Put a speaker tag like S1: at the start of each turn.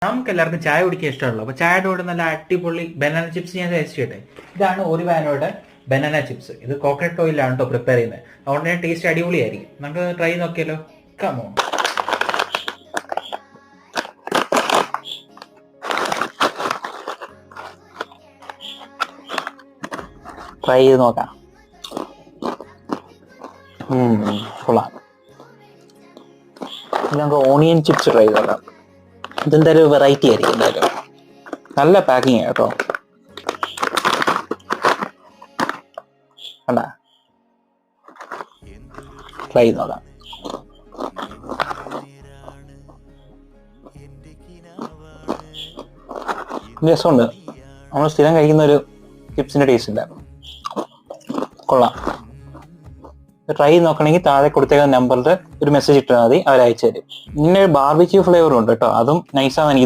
S1: നമുക്ക് എല്ലാവർക്കും ചായ കുടിക്കാൻ ഇഷ്ടമല്ലോ. അപ്പോൾ ചായയുടെ കൂടെ നല്ല അടിപൊളി ബനാന ചിപ്സ് ഞാൻ ടേസ്റ്റ് ചെയ്യട്ടെ. ഇതാണ് ഒരു വാനോയുടെ ബനാന ചിപ്സ്. ഇത് കോക്കനട്ട് ഓയിലാണ് കേട്ടോ പ്രിപ്പയർ ചെയ്യുന്നത്. അതുകൊണ്ട് തന്നെ ടേസ്റ്റ് അടിപൊളിയായിരിക്കും. നമുക്ക് ട്രൈ നോക്കിയാലോ. കമോ
S2: ട്രൈ ചെയ്ത് നോക്കാം. കൊള്ളാം. നമുക്ക് ഓണിയൻ ചിപ്സ് ട്രൈ ചെയ്ത് നോക്കാം. ഇതെന്തായാലും വെറൈറ്റി ആയിരിക്കും. എന്തായാലും നല്ല പാക്കിങ് കേട്ടോ. കണ്ടാ, ട്രൈ ചെയ്ത് നോക്കാം. രസമുണ്ട്. നമ്മൾ സ്ഥിരം കഴിക്കുന്ന ഒരു ചിപ്സിന്റെ ടേസ്റ്റ് ഇല്ല. കൊള്ളാം. ട്രൈ ചെയ്ത് നോക്കണമെങ്കിൽ താഴെ കൊടുത്തേക്കുന്ന നമ്പറിൽ ഒരു മെസ്സേജ് ഇട്ടാൽ മതി, അവർ അയച്ചു തരും. ഇങ്ങനെ ഒരു ബാർബിക്യൂ ഫ്ലേവറും ഉണ്ട് കേട്ടോ. അതും നൈസാണ് എനിക്ക്